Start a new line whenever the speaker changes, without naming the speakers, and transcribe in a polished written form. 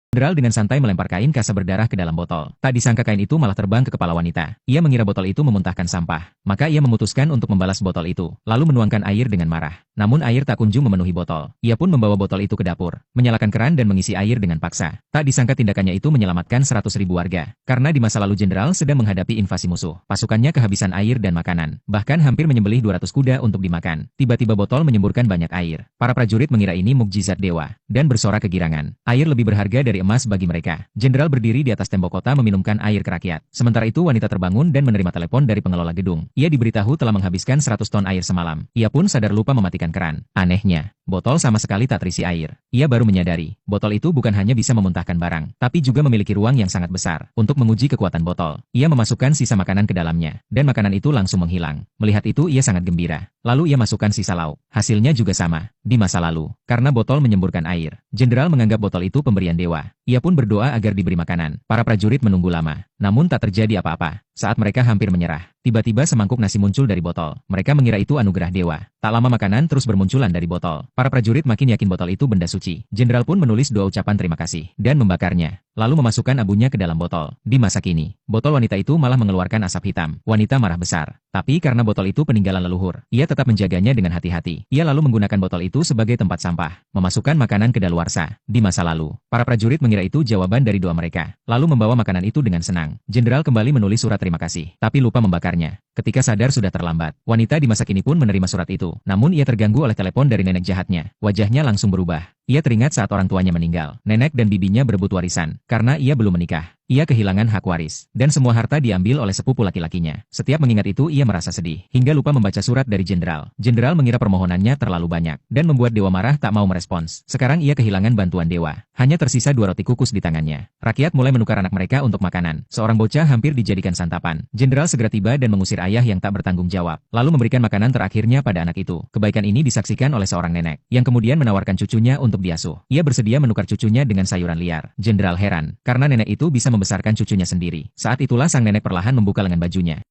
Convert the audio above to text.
Jenderal dengan santai melempar kain kasa berdarah ke dalam botol. Tak disangka kain itu malah terbang ke kepala wanita. Ia mengira botol itu memuntahkan sampah. Maka ia memutuskan untuk membalas botol itu, lalu menuangkan air dengan marah. Namun air tak kunjung memenuhi botol. Ia pun membawa botol itu ke dapur, menyalakan keran dan mengisi air dengan paksa. Tak disangka tindakannya itu menyelamatkan 100.000 warga. Karena di masa lalu Jenderal sedang menghadapi invasi musuh. Pasukannya kehabisan air dan makanan. Bahkan hampir menyembelih 200 kuda untuk dimakan. Tiba-tiba botol menyemburkan banyak air. Para prajurit mengira ini mukjizat dewa, dan bersorak kegirangan. Air lebih berharga dari emas bagi mereka. Jenderal berdiri di atas tembok kota meminumkan air ke rakyat. Sementara itu wanita terbangun dan menerima telepon dari pengelola gedung. Ia diberitahu telah menghabiskan 100 ton air semalam. Ia pun sadar lupa mematikan keran. Anehnya, botol sama sekali tak terisi air. Ia baru menyadari, botol itu bukan hanya bisa memuntahkan barang, tapi juga memiliki ruang yang sangat besar. Untuk menguji kekuatan botol, ia memasukkan sisa makanan ke dalamnya, dan makanan itu langsung menghilang. Melihat itu ia sangat gembira. Lalu ia masukkan sisa lauk. Hasilnya juga sama. Di masa lalu, karena botol menyemburkan air, Jenderal menganggap botol itu pemberian dewa. Ia pun berdoa agar diberi makanan. Para prajurit menunggu lama, namun tak terjadi apa-apa. Saat mereka hampir menyerah, tiba-tiba semangkuk nasi muncul dari botol. Mereka mengira itu anugerah dewa. Tak lama makanan terus bermunculan dari botol. Para prajurit makin yakin botol itu benda suci. Jenderal pun menulis doa ucapan terima kasih dan membakarnya, lalu memasukkan abunya ke dalam botol. Di masa kini, botol wanita itu malah mengeluarkan asap hitam. Wanita marah besar. Tapi karena botol itu peninggalan leluhur, ia tetap menjaganya dengan hati-hati. Ia lalu menggunakan botol itu sebagai tempat sampah, memasukkan makanan ke daluarsa. Di masa lalu, para prajurit mengira itu jawaban dari doa mereka, lalu membawa makanan itu dengan senang. Jenderal kembali menulis surat terima kasih, tapi lupa membakarnya. Ketika sadar sudah terlambat, wanita di masa kini pun menerima surat itu. Namun ia terganggu oleh telepon dari nenek jahatnya. Wajahnya langsung berubah. Ia teringat saat orang tuanya meninggal. Nenek dan bibinya berebut warisan, karena ia belum menikah. Ia kehilangan hak waris, dan semua harta diambil oleh sepupu laki-lakinya. Setiap mengingat itu ia merasa sedih, hingga lupa membaca surat dari Jenderal. Jenderal mengira permohonannya terlalu banyak, dan membuat dewa marah tak mau merespons. Sekarang ia kehilangan bantuan dewa. Hanya tersisa 2 roti kukus di tangannya. Rakyat mulai menukar anak mereka untuk makanan. Seorang bocah hampir dijadikan santapan. Jenderal segera tiba dan mengusir ayah yang tak bertanggung jawab, lalu memberikan makanan terakhirnya pada anak itu. Kebaikan ini disaksikan oleh seorang nenek, yang kemudian menawarkan cucunya untuk diasuh. Ia bersedia menukar cucunya dengan sayuran liar. Jenderal heran, karena nenek itu bisa membesarkan cucunya sendiri. Saat itulah sang nenek perlahan membuka lengan bajunya.